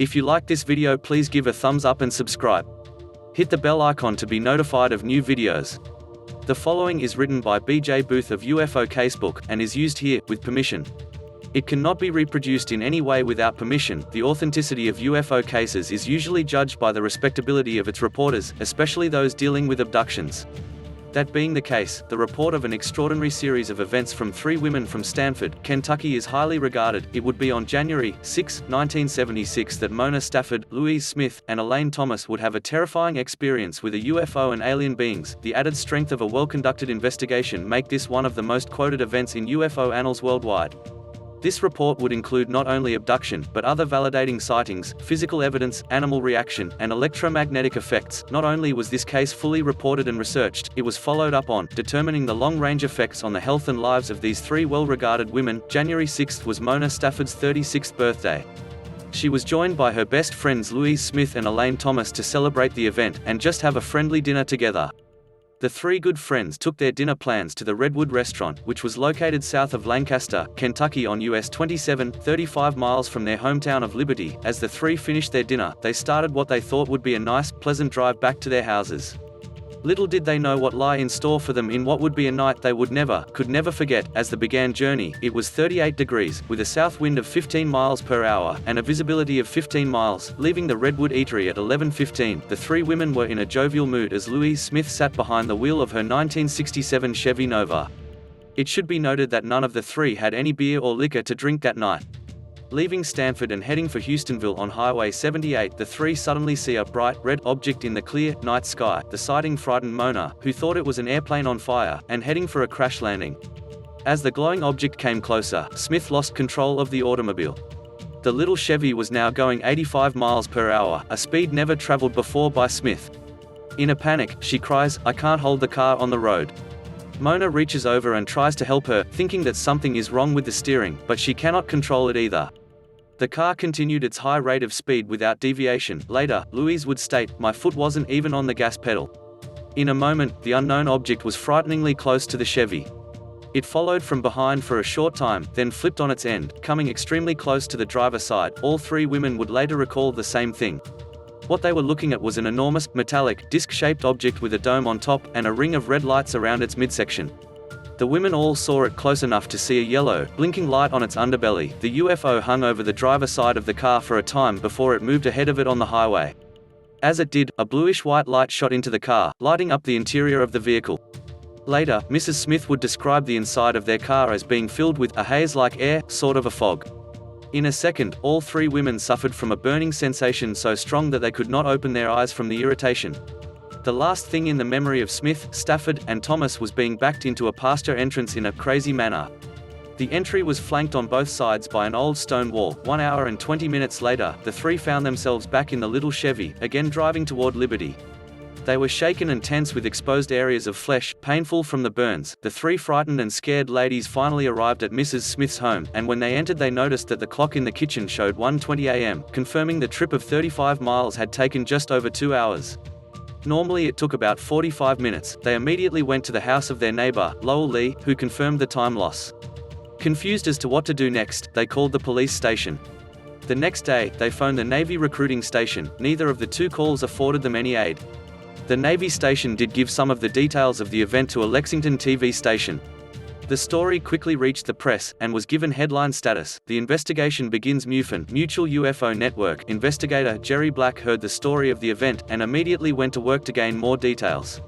If you like this video, please give a thumbs up and subscribe. Hit the bell icon to be notified of new videos. The following is written by BJ Booth of UFO Casebook, and is used here, with permission. It cannot be reproduced in any way without permission. The authenticity of UFO cases is usually judged by the respectability of its reporters, especially those dealing with abductions. That being the case, the report of an extraordinary series of events from 3 women from Stanford, Kentucky is highly regarded. It would be on January 6, 1976 that Mona Stafford, Louise Smith, and Elaine Thomas would have a terrifying experience with a UFO and alien beings. The added strength of a well-conducted investigation make this one of the most quoted events in UFO annals worldwide. This report would include not only abduction, but other validating sightings, physical evidence, animal reaction, and electromagnetic effects. Not only was this case fully reported and researched, it was followed up on, determining the long-range effects on the health and lives of these 3 well-regarded women. January 6 was Mona Stafford's 36th birthday. She was joined by her best friends Louise Smith and Elaine Thomas to celebrate the event, and just have a friendly dinner together. The 3 good friends took their dinner plans to the Redwood restaurant, which was located south of Lancaster, Kentucky on US 27, 35 miles from their hometown of Liberty. As the 3 finished their dinner, they started what they thought would be a nice, pleasant drive back to their houses. Little did they know what lay in store for them in what would be a night they could never forget. As they began journey, it was 38 degrees, with a south wind of 15 miles per hour, and a visibility of 15 miles. Leaving the Redwood Eatery at 11:15, the 3 women were in a jovial mood as Louise Smith sat behind the wheel of her 1967 Chevy Nova. It should be noted that none of the 3 had any beer or liquor to drink that night. Leaving Stanford and heading for Houstonville on Highway 78, the 3 suddenly see a bright, red object in the clear, night sky. The sighting frightened Mona, who thought it was an airplane on fire, and heading for a crash landing. As the glowing object came closer, Smith lost control of the automobile. The little Chevy was now going 85 miles per hour, a speed never traveled before by Smith. In a panic, she cries, "I can't hold the car on the road." Mona reaches over and tries to help her, thinking that something is wrong with the steering, but she cannot control it either. The car continued its high rate of speed without deviation. Later, Louise would state, "My foot wasn't even on the gas pedal." In a moment, the unknown object was frighteningly close to the Chevy. It followed from behind for a short time, then flipped on its end, coming extremely close to the driver's side. All 3 women would later recall the same thing. What they were looking at was an enormous, metallic, disc-shaped object with a dome on top, and a ring of red lights around its midsection. The women all saw it close enough to see a yellow, blinking light on its underbelly. The UFO hung over the driver's side of the car for a time before it moved ahead of it on the highway. As it did, a bluish-white light shot into the car, lighting up the interior of the vehicle. Later, Mrs. Smith would describe the inside of their car as being filled with a haze-like air, sort of a fog. In a second, all 3 women suffered from a burning sensation so strong that they could not open their eyes from the irritation. The last thing in the memory of Smith, Stafford, and Thomas was being backed into a pasture entrance in a crazy manner. The entry was flanked on both sides by an old stone wall. 1 hour and 20 minutes later, the 3 found themselves back in the little Chevy, again driving toward Liberty. They were shaken and tense with exposed areas of flesh, painful from the burns. The 3 frightened and scared ladies finally arrived at Mrs. Smith's home, and when they entered they noticed that the clock in the kitchen showed 1:20 a.m., confirming the trip of 35 miles had taken just over 2 hours. Normally it took about 45 minutes. They immediately went to the house of their neighbor, Lowell Lee, who confirmed the time loss. Confused as to what to do next, they called the police station. The next day, they phoned the Navy recruiting station. Neither of the 2 calls afforded them any aid. The Navy station did give some of the details of the event to a Lexington TV station. The story quickly reached the press, and was given headline status. The investigation begins. MUFON, Mutual UFO Network, investigator Jerry Black heard the story of the event, and immediately went to work to gain more details.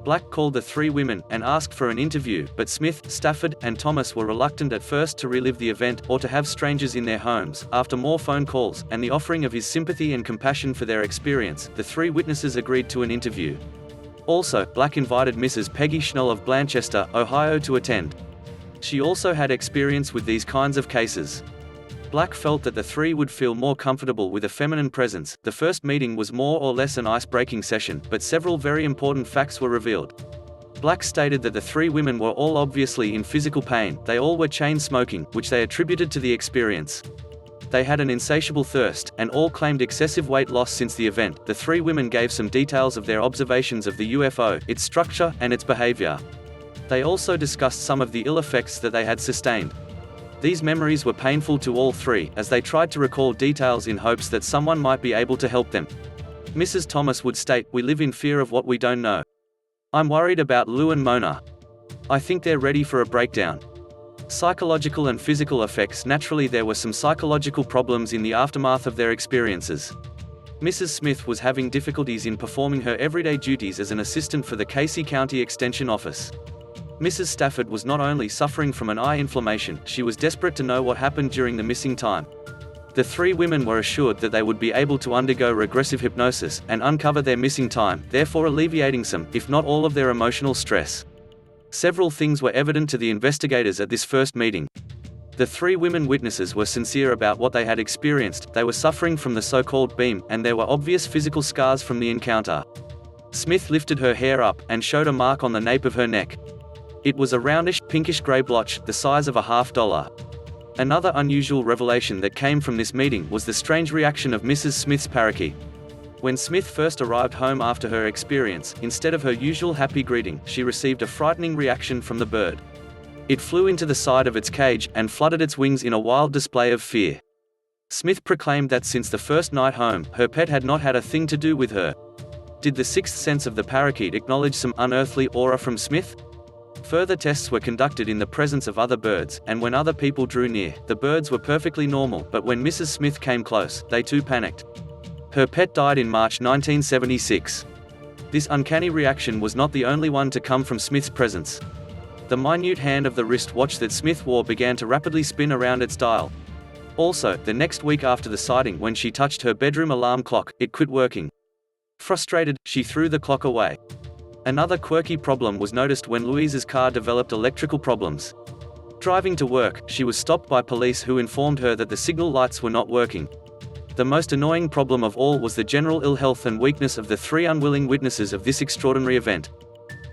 Black called the 3 women, and asked for an interview, but Smith, Stafford, and Thomas were reluctant at first to relive the event, or to have strangers in their homes. After more phone calls, and the offering of his sympathy and compassion for their experience, the 3 witnesses agreed to an interview. Also, Black invited Mrs. Peggy Schnell of Blanchester, Ohio to attend. She also had experience with these kinds of cases. Black felt that the 3 would feel more comfortable with a feminine presence. The first meeting was more or less an ice-breaking session, but several very important facts were revealed. Black stated that the 3 women were all obviously in physical pain. They all were chain smoking, which they attributed to the experience. They had an insatiable thirst, and all claimed excessive weight loss since the event. The 3 women gave some details of their observations of the UFO, its structure, and its behavior. They also discussed some of the ill effects that they had sustained. These memories were painful to all three, as they tried to recall details in hopes that someone might be able to help them. Mrs. Thomas would state, "We live in fear of what we don't know. I'm worried about Lou and Mona. I think they're ready for a breakdown." Psychological and physical effects. Naturally, there were some psychological problems in the aftermath of their experiences. Mrs. Smith was having difficulties in performing her everyday duties as an assistant for the Casey County Extension Office. Mrs. Stafford was not only suffering from an eye inflammation, she was desperate to know what happened during the missing time. The three women were assured that they would be able to undergo regressive hypnosis and uncover their missing time, therefore alleviating some, if not all, of their emotional stress. Several things were evident to the investigators at this first meeting. The three women witnesses were sincere about what they had experienced. They were suffering from the so-called beam, and there were obvious physical scars from the encounter. Smith lifted her hair up and showed a mark on the nape of her neck. It was a roundish, pinkish-gray blotch, the size of a $50. Another unusual revelation that came from this meeting was the strange reaction of Mrs. Smith's parakeet. When Smith first arrived home after her experience, instead of her usual happy greeting, she received a frightening reaction from the bird. It flew into the side of its cage and fluttered its wings in a wild display of fear. Smith proclaimed that since the first night home, her pet had not had a thing to do with her. Did the sixth sense of the parakeet acknowledge some unearthly aura from Smith? Further tests were conducted in the presence of other birds, and when other people drew near, the birds were perfectly normal, but when Mrs. Smith came close, they too panicked. Her pet died in March 1976. This uncanny reaction was not the only one to come from Smith's presence. The minute hand of the wristwatch that Smith wore began to rapidly spin around its dial. Also, the next week after the sighting, when she touched her bedroom alarm clock, it quit working. Frustrated, she threw the clock away. Another quirky problem was noticed when Louise's car developed electrical problems. Driving to work, she was stopped by police who informed her that the signal lights were not working. The most annoying problem of all was the general ill health and weakness of the three unwilling witnesses of this extraordinary event.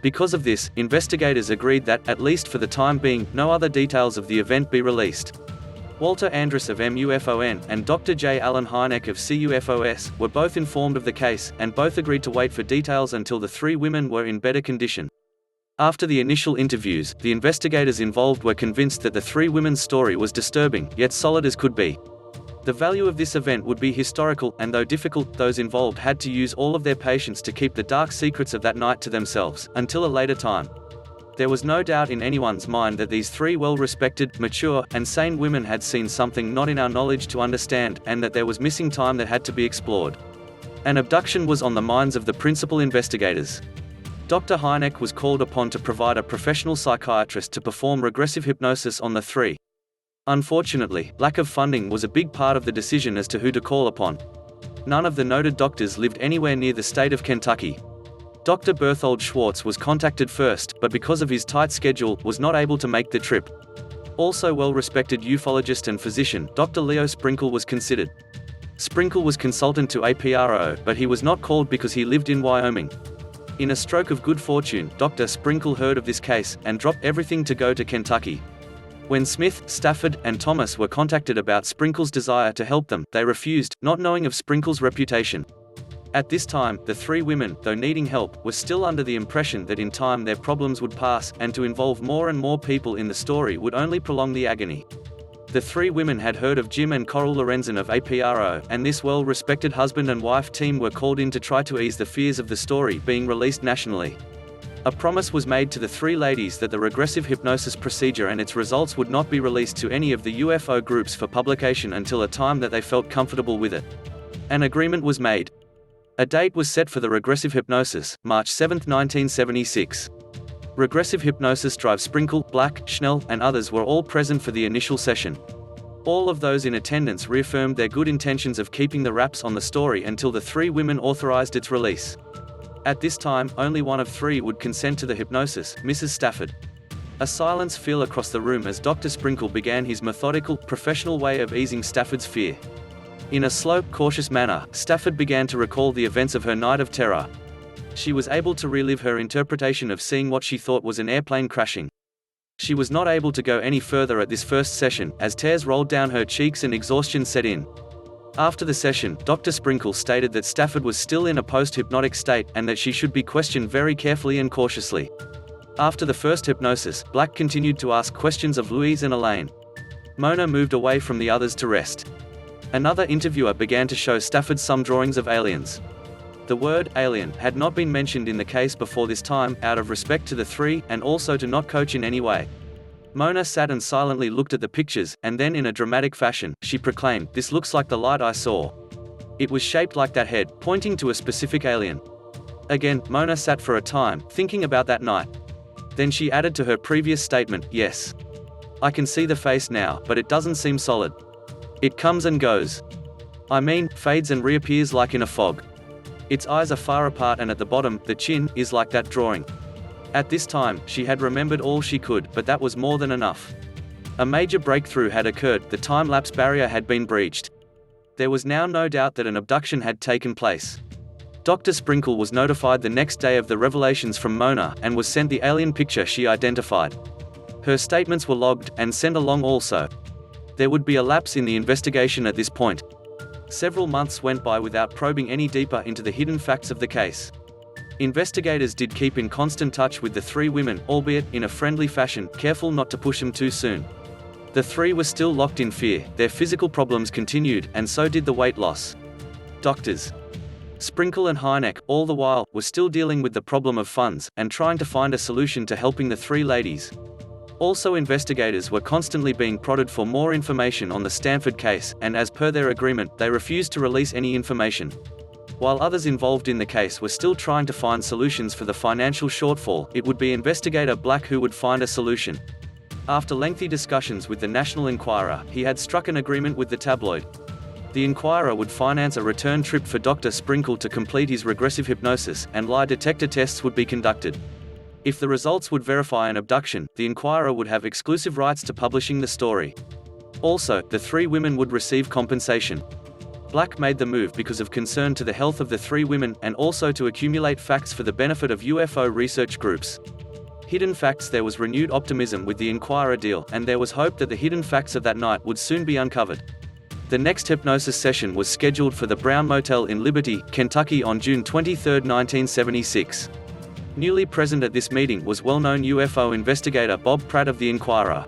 Because of this, investigators agreed that, at least for the time being, no other details of the event be released. Walter Andrus of MUFON and Dr. J. Allen Hynek of CUFOS were both informed of the case, and both agreed to wait for details until the three women were in better condition. After the initial interviews, the investigators involved were convinced that the three women's story was disturbing, yet solid as could be. The value of this event would be historical, and though difficult, those involved had to use all of their patience to keep the dark secrets of that night to themselves, until a later time. There was no doubt in anyone's mind that these three well-respected, mature, and sane women had seen something not in our knowledge to understand, and that there was missing time that had to be explored. An abduction was on the minds of the principal investigators. Dr. Hynek was called upon to provide a professional psychiatrist to perform regressive hypnosis on the three. Unfortunately, lack of funding was a big part of the decision as to who to call upon. None of the noted doctors lived anywhere near the state of Kentucky. Dr. Berthold Schwartz was contacted first, but because of his tight schedule, was not able to make the trip. Also well-respected ufologist and physician, Dr. Leo Sprinkle was considered. Sprinkle was consultant to APRO, but he was not called because he lived in Wyoming. In a stroke of good fortune, Dr. Sprinkle heard of this case, and dropped everything to go to Kentucky. When Smith, Stafford, and Thomas were contacted about Sprinkle's desire to help them, they refused, not knowing of Sprinkle's reputation. At this time, the three women, though needing help, were still under the impression that in time their problems would pass, and to involve more and more people in the story would only prolong the agony. The three women had heard of Jim and Coral Lorenzen of APRO, and this well-respected husband and wife team were called in to try to ease the fears of the story being released nationally. A promise was made to the three ladies that the regressive hypnosis procedure and its results would not be released to any of the UFO groups for publication until a time that they felt comfortable with it. An agreement was made. A date was set for the regressive hypnosis, March 7, 1976. Regressive hypnosis drive Sprinkle, Black, Schnell, and others were all present for the initial session. All of those in attendance reaffirmed their good intentions of keeping the wraps on the story until the three women authorized its release. At this time, only one of three would consent to the hypnosis, Mrs. Stafford. A silence fell across the room as Dr. Sprinkle began his methodical, professional way of easing Stafford's fear. In a slow, cautious manner, Stafford began to recall the events of her night of terror. She was able to relive her interpretation of seeing what she thought was an airplane crashing. She was not able to go any further at this first session, as tears rolled down her cheeks and exhaustion set in. After the session, Dr. Sprinkle stated that Stafford was still in a post-hypnotic state, and that she should be questioned very carefully and cautiously. After the first hypnosis, Black continued to ask questions of Louise and Elaine. Mona moved away from the others to rest. Another interviewer began to show Stafford some drawings of aliens. The word alien had not been mentioned in the case before this time, out of respect to the three, and also to not coach in any way. Mona sat and silently looked at the pictures, and then in a dramatic fashion, she proclaimed, "This looks like the light I saw. It was shaped like that head," pointing to a specific alien. Again, Mona sat for a time, thinking about that night. Then she added to her previous statement, "Yes. I can see the face now, but it doesn't seem solid. It comes and goes. I mean, fades and reappears like in a fog. Its eyes are far apart and at the bottom, the chin, is like that drawing." At this time, she had remembered all she could, but that was more than enough. A major breakthrough had occurred, the time-lapse barrier had been breached. There was now no doubt that an abduction had taken place. Dr. Sprinkle was notified the next day of the revelations from Mona, and was sent the alien picture she identified. Her statements were logged, and sent along also. There would be a lapse in the investigation at this point. Several months went by without probing any deeper into the hidden facts of the case. Investigators did keep in constant touch with the three women, albeit in a friendly fashion, careful not to push them too soon. The three were still locked in fear, their physical problems continued, and so did the weight loss. Doctors Sprinkle and Hynek, all the while, were still dealing with the problem of funds, and trying to find a solution to helping the three ladies. Also, investigators were constantly being prodded for more information on the Stanford case, and as per their agreement, they refused to release any information. While others involved in the case were still trying to find solutions for the financial shortfall, it would be investigator Black who would find a solution. After lengthy discussions with the National Enquirer, he had struck an agreement with the tabloid. The Enquirer would finance a return trip for Dr. Sprinkle to complete his regressive hypnosis, and lie detector tests would be conducted. If the results would verify an abduction, the Enquirer would have exclusive rights to publishing the story. Also, the three women would receive compensation. Black made the move because of concern to the health of the three women, and also to accumulate facts for the benefit of UFO research groups. Hidden facts. There was renewed optimism with the Enquirer deal, and there was hope that the hidden facts of that night would soon be uncovered. The next hypnosis session was scheduled for the Brown Motel in Liberty, Kentucky on June 23, 1976. Newly present at this meeting was well-known UFO investigator Bob Pratt of the Enquirer.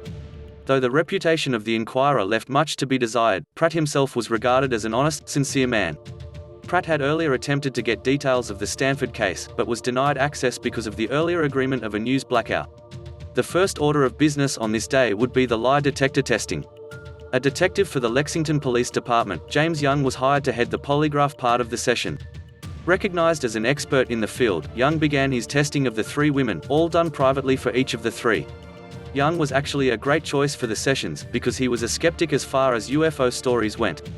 Though the reputation of the Enquirer left much to be desired, Pratt himself was regarded as an honest, sincere man. Pratt had earlier attempted to get details of the Stanford case, but was denied access because of the earlier agreement of a news blackout. The first order of business on this day would be the lie detector testing. A detective for the Lexington Police Department, James Young, was hired to head the polygraph part of the session. Recognized as an expert in the field, Young began his testing of the three women, all done privately for each of the three. Young was actually a great choice for the sessions, because he was a skeptic as far as UFO stories went.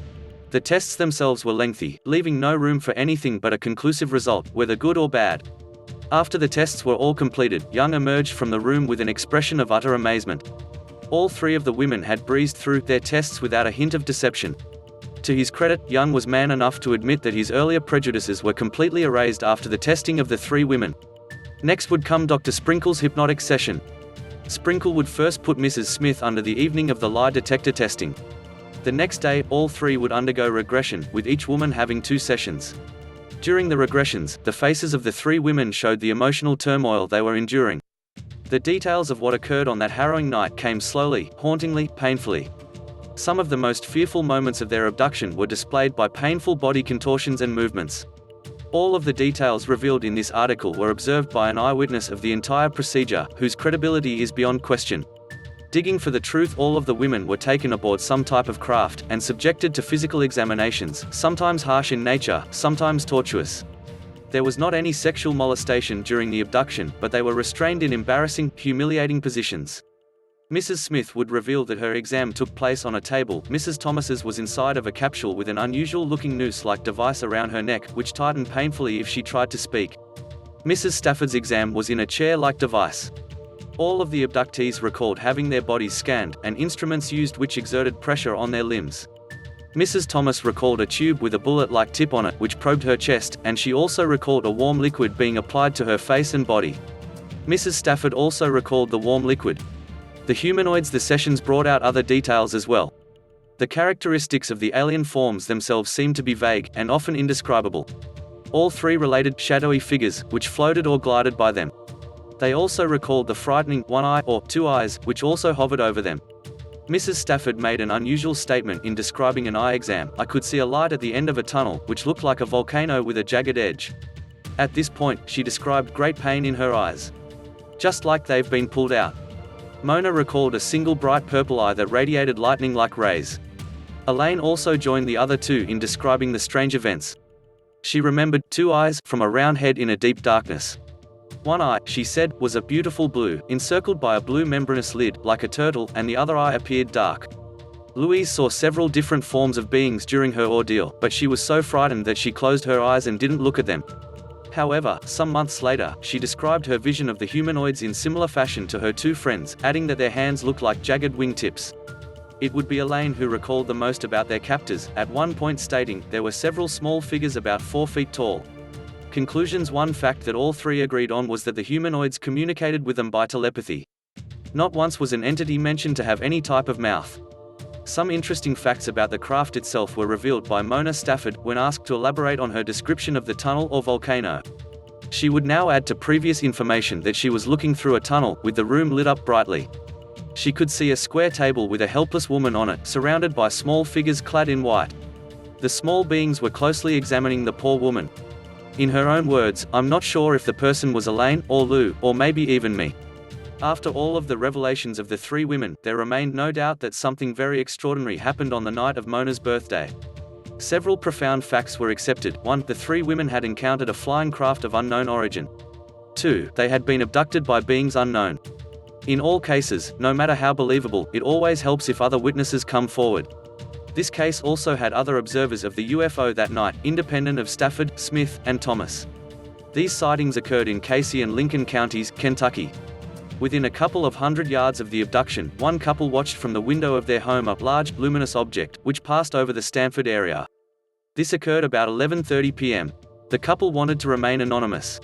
The tests themselves were lengthy, leaving no room for anything but a conclusive result, whether good or bad. After the tests were all completed, Young emerged from the room with an expression of utter amazement. All three of the women had breezed through their tests without a hint of deception. To his credit, Young was man enough to admit that his earlier prejudices were completely erased after the testing of the three women. Next would come Dr. Sprinkle's hypnotic session. Sprinkle would first put Mrs. Smith under the evening of the lie detector testing. The next day, all three would undergo regression, with each woman having 2 sessions. During the regressions, the faces of the three women showed the emotional turmoil they were enduring. The details of what occurred on that harrowing night came slowly, hauntingly, painfully. Some of the most fearful moments of their abduction were displayed by painful body contortions and movements. All of the details revealed in this article were observed by an eyewitness of the entire procedure, whose credibility is beyond question. Digging for the truth, all of the women were taken aboard some type of craft, and subjected to physical examinations, sometimes harsh in nature, sometimes tortuous. There was not any sexual molestation during the abduction, but they were restrained in embarrassing, humiliating positions. Mrs. Smith would reveal that her exam took place on a table. Mrs. Thomas's was inside of a capsule with an unusual-looking noose-like device around her neck, which tightened painfully if she tried to speak. Mrs. Stafford's exam was in a chair-like device. All of the abductees recalled having their bodies scanned, and instruments used which exerted pressure on their limbs. Mrs. Thomas recalled a tube with a bullet-like tip on it which probed her chest, and she also recalled a warm liquid being applied to her face and body. Mrs. Stafford also recalled the warm liquid. The humanoids. The sessions brought out other details as well. The characteristics of the alien forms themselves seemed to be vague, and often indescribable. All three related shadowy figures, which floated or glided by them. They also recalled the frightening one eye, or 2 eyes, which also hovered over them. Mrs. Stafford made an unusual statement in describing an eye exam. "I could see a light at the end of a tunnel, which looked like a volcano with a jagged edge. At this point, she described great pain in her eyes. Just like they've been pulled out." Mona recalled a single bright purple eye that radiated lightning-like rays. Elaine also joined the other two in describing the strange events. She remembered 2 eyes from a round head in a deep darkness. One eye, she said, was a beautiful blue, encircled by a blue membranous lid, like a turtle, and the other eye appeared dark. Louise saw several different forms of beings during her ordeal, but she was so frightened that she closed her eyes and didn't look at them. However, some months later, she described her vision of the humanoids in similar fashion to her 2 friends, adding that their hands looked like jagged wingtips. It would be Elaine who recalled the most about their captors, at one point stating, "There were several small figures about 4 feet tall." Conclusions. One fact that all 3 agreed on was that the humanoids communicated with them by telepathy. Not once was an entity mentioned to have any type of mouth. Some interesting facts about the craft itself were revealed by Mona Stafford when asked to elaborate on her description of the tunnel or volcano. She would now add to previous information that she was looking through a tunnel, with the room lit up brightly. She could see a square table with a helpless woman on it, surrounded by small figures clad in white. The small beings were closely examining the poor woman. In her own words, "I'm not sure if the person was Elaine, or Lou, or maybe even me." After all of the revelations of the 3 women, there remained no doubt that something very extraordinary happened on the night of Mona's birthday. Several profound facts were accepted. 1. The 3 women had encountered a flying craft of unknown origin. 2. They had been abducted by beings unknown. In all cases, no matter how believable, it always helps if other witnesses come forward. This case also had other observers of the UFO that night, independent of Stafford, Smith, and Thomas. These sightings occurred in Casey and Lincoln counties, Kentucky. Within a couple of hundred yards of the abduction, one couple watched from the window of their home a large, luminous object, which passed over the Stanford area. This occurred about 11:30 p.m. The couple wanted to remain anonymous.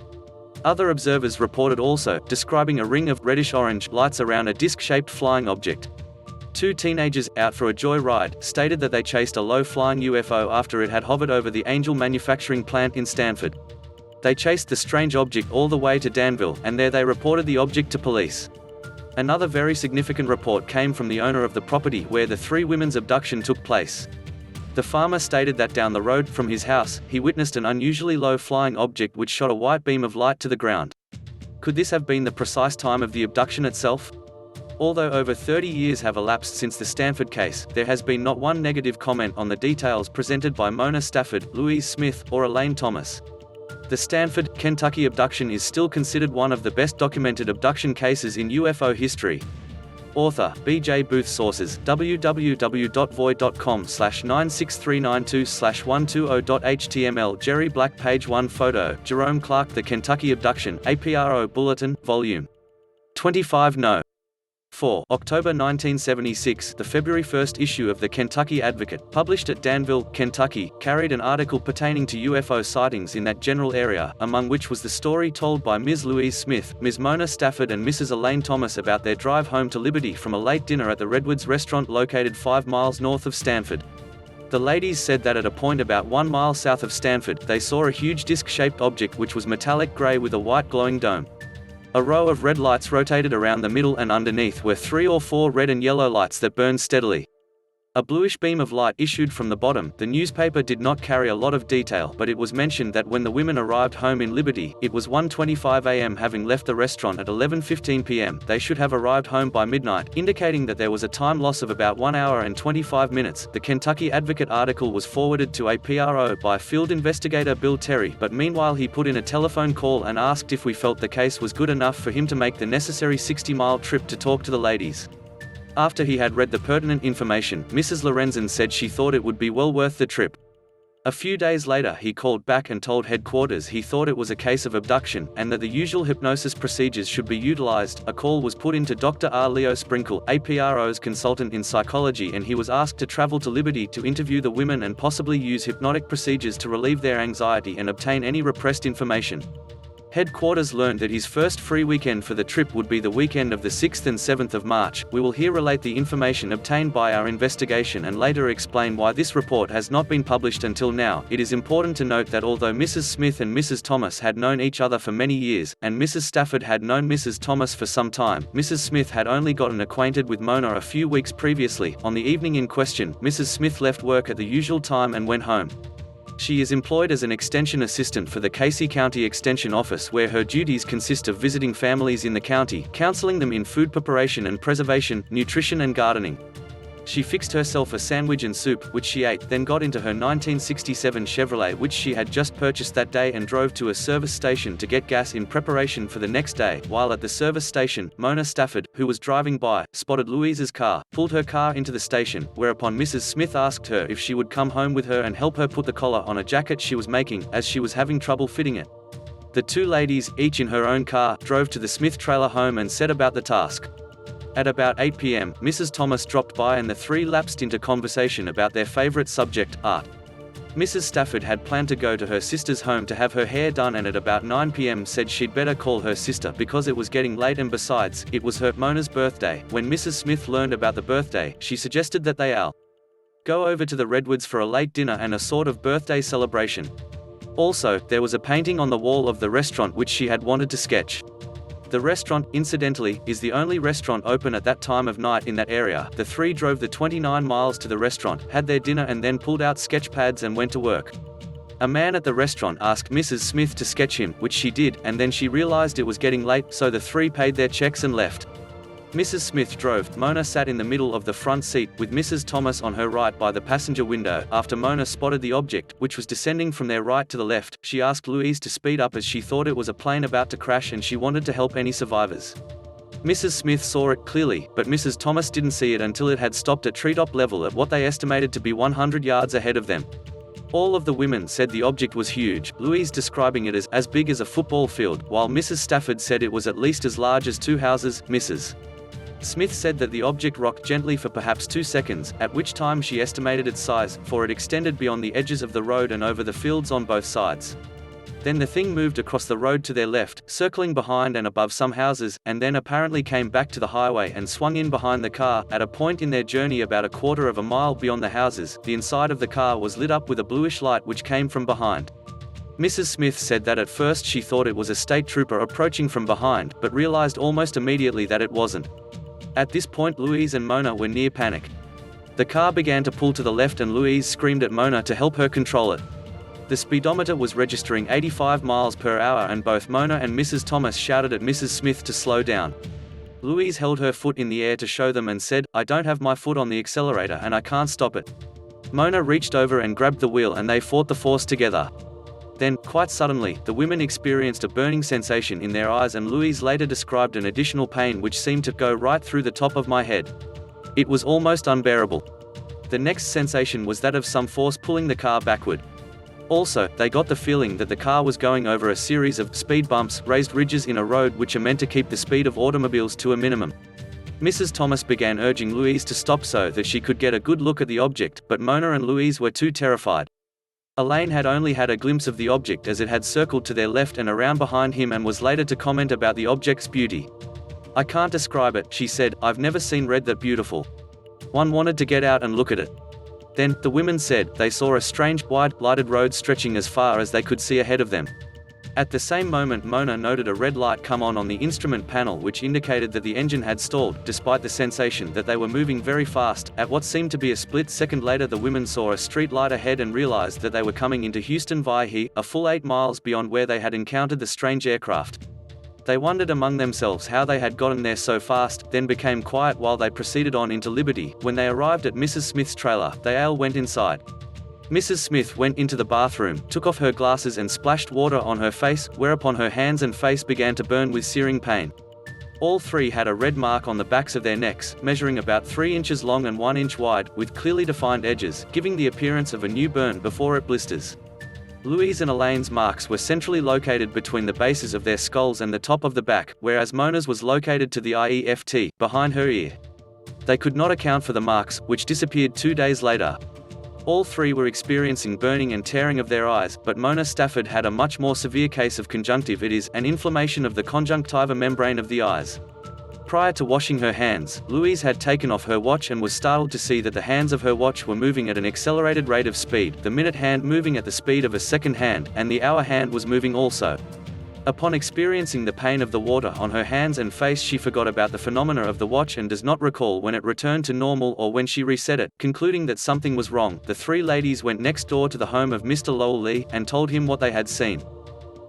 Other observers reported also, describing a ring of reddish-orange lights around a disc-shaped flying object. 2 teenagers, out for a joy ride, stated that they chased a low-flying UFO after it had hovered over the Angel manufacturing plant in Stanford. They chased the strange object all the way to Danville, and there they reported the object to police. Another very significant report came from the owner of the property where the 3 women's abduction took place. The farmer stated that down the road from his house, he witnessed an unusually low-flying object which shot a white beam of light to the ground. Could this have been the precise time of the abduction itself? Although over 30 years have elapsed since the Stanford case, there has been not one negative comment on the details presented by Mona Stafford, Louise Smith, or Elaine Thomas. The Stanford, Kentucky abduction is still considered one of the best documented abduction cases in UFO history. Author, B.J. Booth. Sources, www.void.com/96392/120.html Jerry Black. Page 1 Photo, Jerome Clark. The Kentucky Abduction, APRO Bulletin, Volume 25 No. 4. October 1976, the February 1st issue of the Kentucky Advocate, published at Danville, Kentucky, carried an article pertaining to UFO sightings in that general area, among which was the story told by Ms. Louise Smith, Ms. Mona Stafford and Mrs. Elaine Thomas about their drive home to Liberty from a late dinner at the Redwoods restaurant located 5 miles north of Stanford. The ladies said that at a point about 1 mile south of Stanford, they saw a huge disc-shaped object which was metallic gray with a white glowing dome. A row of red lights rotated around the middle, and underneath were 3 or 4 red and yellow lights that burned steadily. A bluish beam of light issued from the bottom. The newspaper did not carry a lot of detail, but it was mentioned that when the women arrived home in Liberty, it was 1:25 a.m. Having left the restaurant at 11:15 p.m., they should have arrived home by midnight, indicating that there was a time loss of about 1 hour and 25 minutes. The Kentucky Advocate article was forwarded to APRO by field investigator Bill Terry, but meanwhile he put in a telephone call and asked if we felt the case was good enough for him to make the necessary 60-mile trip to talk to the ladies. After he had read the pertinent information, Mrs. Lorenzen said she thought it would be well worth the trip. A few days later he called back and told headquarters he thought it was a case of abduction, and that the usual hypnosis procedures should be utilized. A call was put into Dr. R. Leo Sprinkle, APRO's consultant in psychology, and he was asked to travel to Liberty to interview the women and possibly use hypnotic procedures to relieve their anxiety and obtain any repressed information. Headquarters learned that his first free weekend for the trip would be the weekend of the 6th and 7th of March. We will here relate the information obtained by our investigation and later explain why this report has not been published until now. It is important to note that although Mrs. Smith and Mrs. Thomas had known each other for many years, and Mrs. Stafford had known Mrs. Thomas for some time, Mrs. Smith had only gotten acquainted with Mona a few weeks previously. On the evening in question, Mrs. Smith left work at the usual time and went home. She is employed as an extension assistant for the Casey County Extension Office, where her duties consist of visiting families in the county, counseling them in food preparation and preservation, nutrition and gardening. She fixed herself a sandwich and soup, which she ate, then got into her 1967 Chevrolet which she had just purchased that day and drove to a service station to get gas in preparation for the next day. While at the service station, Mona Stafford, who was driving by, spotted Louise's car, pulled her car into the station, whereupon Mrs. Smith asked her if she would come home with her and help her put the collar on a jacket she was making, as she was having trouble fitting it. The two ladies, each in her own car, drove to the Smith trailer home and set about the task. At about 8 p.m., Mrs. Thomas dropped by and the three lapsed into conversation about their favorite subject, art. Mrs. Stafford had planned to go to her sister's home to have her hair done and at about 9 p.m. said she'd better call her sister because it was getting late and besides, it was her, Mona's birthday. When Mrs. Smith learned about the birthday, she suggested that they all go over to the Redwoods for a late dinner and a sort of birthday celebration. Also, there was a painting on the wall of the restaurant which she had wanted to sketch. The restaurant, incidentally, is the only restaurant open at that time of night in that area. The three drove the 29 miles to the restaurant, had their dinner and then pulled out sketch pads and went to work. A man at the restaurant asked Mrs. Smith to sketch him, which she did, and then she realized it was getting late, so the three paid their checks and left. Mrs. Smith drove. Mona sat in the middle of the front seat, with Mrs. Thomas on her right by the passenger window. After Mona spotted the object, which was descending from their right to the left, she asked Louise to speed up as she thought it was a plane about to crash and she wanted to help any survivors. Mrs. Smith saw it clearly, but Mrs. Thomas didn't see it until it had stopped at treetop level at what they estimated to be 100 yards ahead of them. All of the women said the object was huge, Louise describing it as big as a football field, while Mrs. Stafford said it was at least as large as two houses. Mrs. Smith said that the object rocked gently for perhaps 2 seconds, at which time she estimated its size, for it extended beyond the edges of the road and over the fields on both sides. Then the thing moved across the road to their left, circling behind and above some houses, and then apparently came back to the highway and swung in behind the car. At a point in their journey about a quarter of a mile beyond the houses, the inside of the car was lit up with a bluish light which came from behind. Mrs. Smith said that at first she thought it was a state trooper approaching from behind, but realized almost immediately that it wasn't. At this point Louise and Mona were near panic. The car began to pull to the left and Louise screamed at Mona to help her control it. The speedometer was registering 85 miles per hour and both Mona and Mrs. Thomas shouted at Mrs. Smith to slow down. Louise held her foot in the air to show them and said, "I don't have my foot on the accelerator and I can't stop it." Mona reached over and grabbed the wheel and they fought the force together. Then, quite suddenly, the women experienced a burning sensation in their eyes and Louise later described an additional pain which seemed to go right through the top of my head. It was almost unbearable. The next sensation was that of some force pulling the car backward. Also, they got the feeling that the car was going over a series of speed bumps, raised ridges in a road which are meant to keep the speed of automobiles to a minimum. Mrs. Thomas began urging Louise to stop so that she could get a good look at the object, but Mona and Louise were too terrified. Elaine had only had a glimpse of the object as it had circled to their left and around behind him and was later to comment about the object's beauty. "I can't describe it," she said, "I've never seen red that beautiful. One wanted to get out and look at it." Then, the women said, they saw a strange, wide, lighted road stretching as far as they could see ahead of them. At the same moment Mona noted a red light come on the instrument panel which indicated that the engine had stalled, despite the sensation that they were moving very fast. At what seemed to be a split second later the women saw a street light ahead and realized that they were coming into Houston via a full 8 miles beyond where they had encountered the strange aircraft. They wondered among themselves how they had gotten there so fast, then became quiet while they proceeded on into Liberty. When they arrived at Mrs. Smith's trailer, they all went inside. Mrs. Smith went into the bathroom, took off her glasses and splashed water on her face, whereupon her hands and face began to burn with searing pain. All three had a red mark on the backs of their necks, measuring about 3 inches long and 1 inch wide, with clearly defined edges, giving the appearance of a new burn before it blisters. Louise and Elaine's marks were centrally located between the bases of their skulls and the top of the back, whereas Mona's was located to the IEFT, behind her ear. They could not account for the marks, which disappeared 2 days later. All three were experiencing burning and tearing of their eyes, but Mona Stafford had a much more severe case of conjunctivitis, an inflammation of the conjunctiva membrane of the eyes. Prior to washing her hands, Louise had taken off her watch and was startled to see that the hands of her watch were moving at an accelerated rate of speed, the minute hand moving at the speed of a second hand, and the hour hand was moving also. Upon experiencing the pain of the water on her hands and face, she forgot about the phenomena of the watch and does not recall when it returned to normal or when she reset it. Concluding that something was wrong, the three ladies went next door to the home of Mr. Lowell Lee, and told him what they had seen.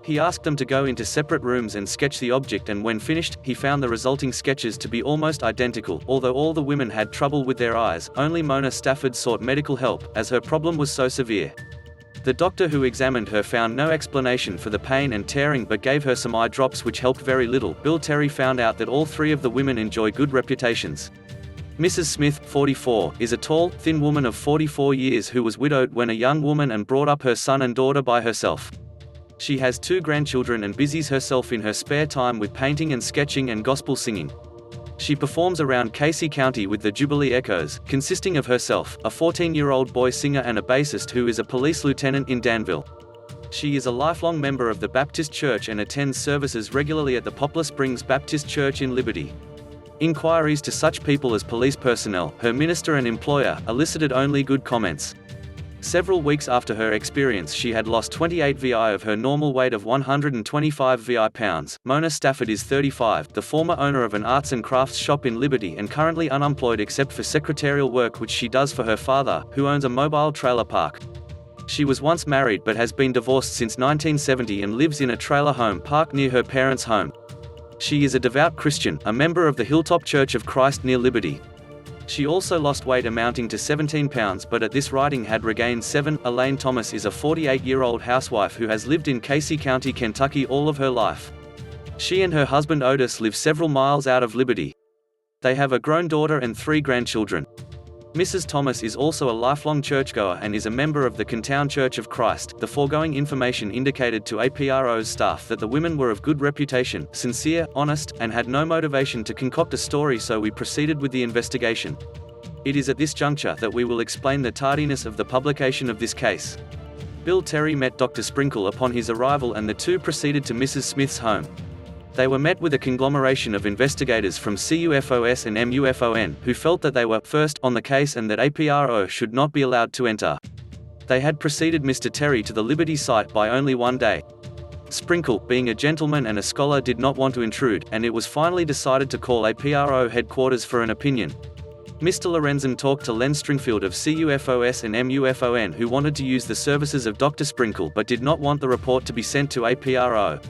He asked them to go into separate rooms and sketch the object, and when finished, he found the resulting sketches to be almost identical. Although all the women had trouble with their eyes, only Mona Stafford sought medical help, as her problem was so severe. The doctor who examined her found no explanation for the pain and tearing but gave her some eye drops which helped very little. Bill Terry found out that all three of the women enjoy good reputations. Mrs. Smith, 44, is a tall, thin woman of 44 years who was widowed when a young woman and brought up her son and daughter by herself. She has 2 grandchildren and busies herself in her spare time with painting and sketching and gospel singing. She performs around Casey County with the Jubilee Echoes, consisting of herself, a 14-year-old boy singer and a bassist who is a police lieutenant in Danville. She is a lifelong member of the Baptist Church and attends services regularly at the Poplar Springs Baptist Church in Liberty. Inquiries to such people as police personnel, her minister and employer, elicited only good comments. Several weeks after her experience, she had lost 28 VI of her normal weight of 125 VI pounds. Mona Stafford is 35, the former owner of an arts and crafts shop in Liberty and currently unemployed except for secretarial work which she does for her father, who owns a mobile trailer park. She was once married but has been divorced since 1970 and lives in a trailer home park near her parents' home. She is a devout Christian, a member of the Hilltop Church of Christ near Liberty. She also lost weight amounting to 17 pounds but at this writing had regained 7. Elaine Thomas is a 48-year-old housewife who has lived in Casey County, Kentucky all of her life. She and her husband Otis live several miles out of Liberty. They have a grown daughter and 3 grandchildren. Mrs. Thomas is also a lifelong churchgoer and is a member of the Kentown Church of Christ. The foregoing information indicated to APRO's staff that the women were of good reputation, sincere, honest, and had no motivation to concoct a story, so we proceeded with the investigation. It is at this juncture that we will explain the tardiness of the publication of this case. Bill Terry met Dr. Sprinkle upon his arrival and the two proceeded to Mrs. Smith's home. They were met with a conglomeration of investigators from CUFOS and MUFON, who felt that they were first on the case and that APRO should not be allowed to enter. They had preceded Mr. Terry to the Liberty site by only 1 day. Sprinkle, being a gentleman and a scholar, did not want to intrude, and it was finally decided to call APRO headquarters for an opinion. Mr. Lorenzen talked to Len Stringfield of CUFOS and MUFON, who wanted to use the services of Dr. Sprinkle but did not want the report to be sent to APRO.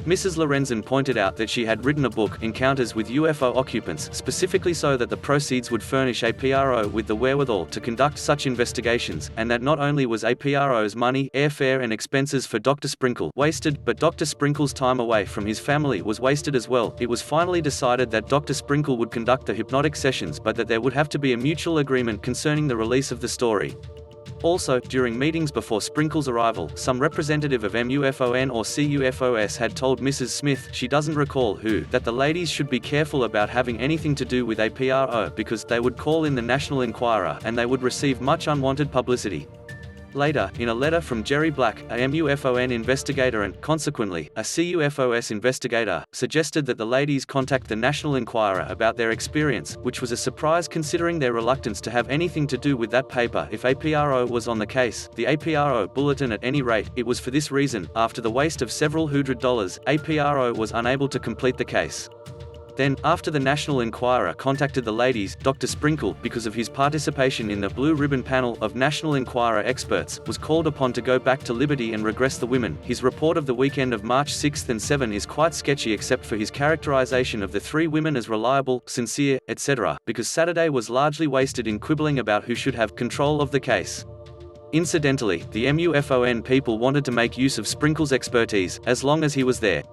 Mrs. Lorenzen pointed out that she had written a book, Encounters with UFO Occupants, specifically so that the proceeds would furnish APRO with the wherewithal to conduct such investigations, and that not only was APRO's money, airfare and expenses for Dr. Sprinkle wasted, but Dr. Sprinkle's time away from his family was wasted as well. It was finally decided that Dr. Sprinkle would conduct the hypnotic sessions but that there would have to be a mutual agreement concerning the release of the story. Also, during meetings before Sprinkle's arrival, some representative of MUFON or CUFOS had told Mrs. Smith, she doesn't recall who, that the ladies should be careful about having anything to do with APRO because they would call in the National Enquirer and they would receive much unwanted publicity. Later, in a letter from Jerry Black, a MUFON investigator and, consequently, a CUFOS investigator, suggested that the ladies contact the National Enquirer about their experience, which was a surprise considering their reluctance to have anything to do with that paper if APRO was on the case, the APRO bulletin at any rate. It was for this reason, after the waste of several $100, APRO was unable to complete the case. Then, after the National Enquirer contacted the ladies, Dr. Sprinkle, because of his participation in the Blue Ribbon panel of National Enquirer experts, was called upon to go back to Liberty and regress the women. His report of the weekend of March 6 and 7 is quite sketchy except for his characterization of the 3 women as reliable, sincere, etc., because Saturday was largely wasted in quibbling about who should have control of the case. Incidentally, the MUFON people wanted to make use of Sprinkle's expertise, as long as he was there.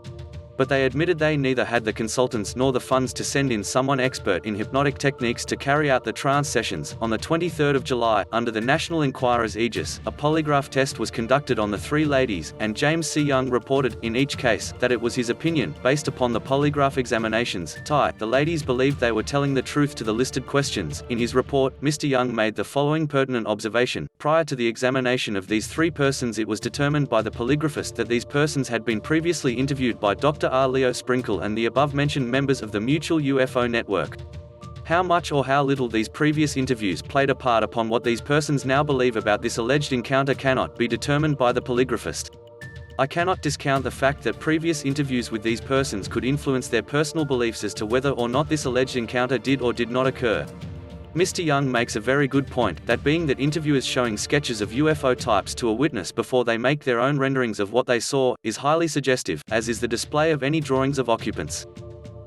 but they admitted they neither had the consultants nor the funds to send in someone expert in hypnotic techniques to carry out the trance sessions. On the 23rd of July, under the National Enquirer's aegis, a polygraph test was conducted on the three ladies, and James C. Young reported, in each case, that it was his opinion, based upon the polygraph examinations, the ladies believed they were telling the truth to the listed questions. In his report, Mr. Young made the following pertinent observation: prior to the examination of these three persons, it was determined by the polygraphist that these persons had been previously interviewed by Dr. R. Leo Sprinkle and the above-mentioned members of the Mutual UFO Network. How much or how little these previous interviews played a part upon what these persons now believe about this alleged encounter cannot be determined by the polygraphist. I cannot discount the fact that previous interviews with these persons could influence their personal beliefs as to whether or not this alleged encounter did or did not occur. Mr. Young makes a very good point, that being that interviewers showing sketches of UFO types to a witness before they make their own renderings of what they saw, is highly suggestive, as is the display of any drawings of occupants.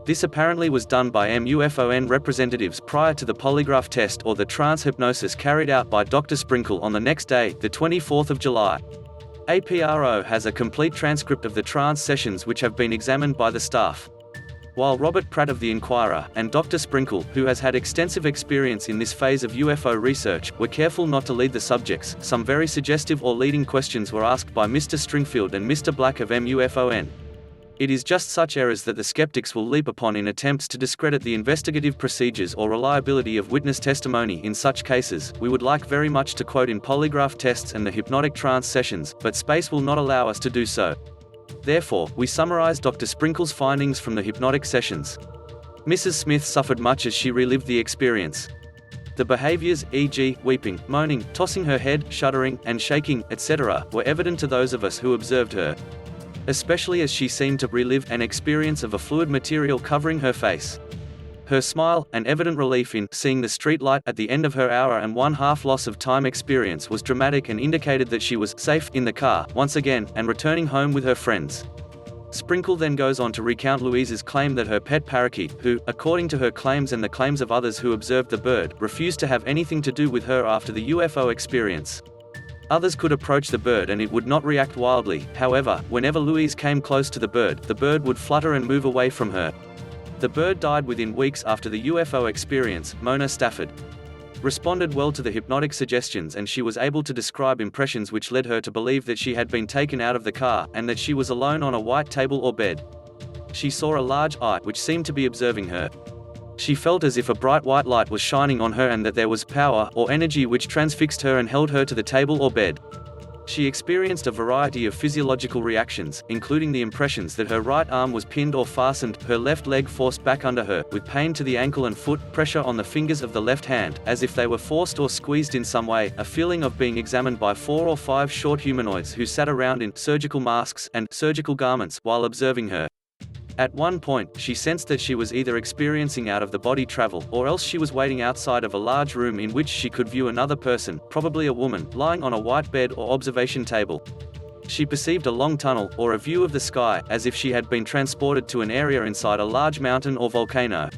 This apparently was done by MUFON representatives prior to the polygraph test or the trance hypnosis carried out by Dr. Sprinkle on the next day, the 24th of July. APRO has a complete transcript of the trance sessions which have been examined by the staff. While Robert Pratt of the Enquirer, and Dr. Sprinkle, who has had extensive experience in this phase of UFO research, were careful not to lead the subjects, some very suggestive or leading questions were asked by Mr. Stringfield and Mr. Black of MUFON. It is just such errors that the skeptics will leap upon in attempts to discredit the investigative procedures or reliability of witness testimony. In such cases, we would like very much to quote in polygraph tests and the hypnotic trance sessions, but space will not allow us to do so. Therefore, we summarize Dr. Sprinkle's findings from the hypnotic sessions. Mrs. Smith suffered much as she relived the experience. The behaviors, e.g., weeping, moaning, tossing her head, shuddering, and shaking, etc., were evident to those of us who observed her, especially as she seemed to relive an experience of a fluid material covering her face. Her smile, and evident relief in seeing the street light at the end of her hour-and-one-half loss of time experience was dramatic and indicated that she was safe in the car, once again, and returning home with her friends. Sprinkle then goes on to recount Louise's claim that her pet parakeet, who, according to her claims and the claims of others who observed the bird, refused to have anything to do with her after the UFO experience. Others could approach the bird and it would not react wildly. However, whenever Louise came close to the bird would flutter and move away from her. The bird died within weeks after the UFO experience. Mona Stafford responded well to the hypnotic suggestions, and she was able to describe impressions which led her to believe that she had been taken out of the car, and that she was alone on a white table or bed. She saw a large eye, which seemed to be observing her. She felt as if a bright white light was shining on her and that there was power, or energy which transfixed her and held her to the table or bed. She experienced a variety of physiological reactions, including the impressions that her right arm was pinned or fastened, her left leg forced back under her, with pain to the ankle and foot, pressure on the fingers of the left hand, as if they were forced or squeezed in some way, a feeling of being examined by 4 or 5 short humanoids who sat around in surgical masks and surgical garments while observing her. At one point, she sensed that she was either experiencing out-of-the-body travel, or else she was waiting outside of a large room in which she could view another person, probably a woman, lying on a white bed or observation table. She perceived a long tunnel, or a view of the sky, as if she had been transported to an area inside a large mountain or volcano.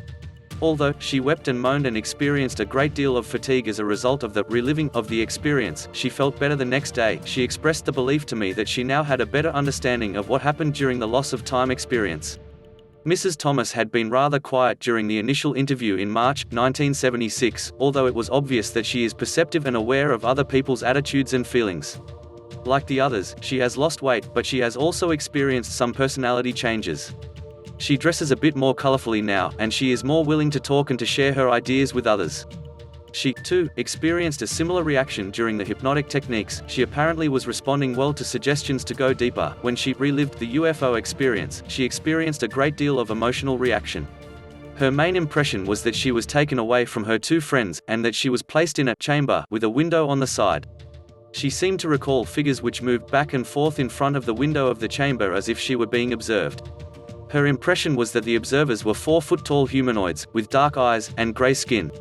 Although she wept and moaned and experienced a great deal of fatigue as a result of the reliving of the experience, she felt better the next day. She expressed the belief to me that she now had a better understanding of what happened during the loss of time experience. Mrs. Thomas had been rather quiet during the initial interview in March 1976, although it was obvious that she is perceptive and aware of other people's attitudes and feelings. Like the others, she has lost weight, but she has also experienced some personality changes. She dresses a bit more colorfully now, and she is more willing to talk and to share her ideas with others. She, too, experienced a similar reaction during the hypnotic techniques. She apparently was responding well to suggestions to go deeper. When she relived the UFO experience, she experienced a great deal of emotional reaction. Her main impression was that she was taken away from her 2 friends, and that she was placed in a chamber with a window on the side. She seemed to recall figures which moved back and forth in front of the window of the chamber as if she were being observed. Her impression was that the observers were 4-foot-tall humanoids, with dark eyes, and grey skin.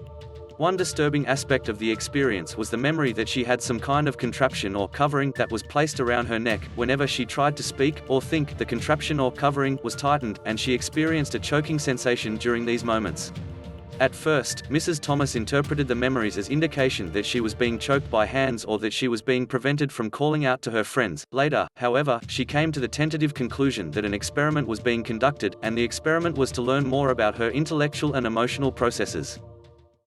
One disturbing aspect of the experience was the memory that she had some kind of contraption or covering that was placed around her neck. Whenever she tried to speak or think, the contraption or covering was tightened, and she experienced a choking sensation during these moments. At first, Mrs. Thomas interpreted the memories as indication that she was being choked by hands or that she was being prevented from calling out to her friends. Later, however, she came to the tentative conclusion that an experiment was being conducted, and the experiment was to learn more about her intellectual and emotional processes.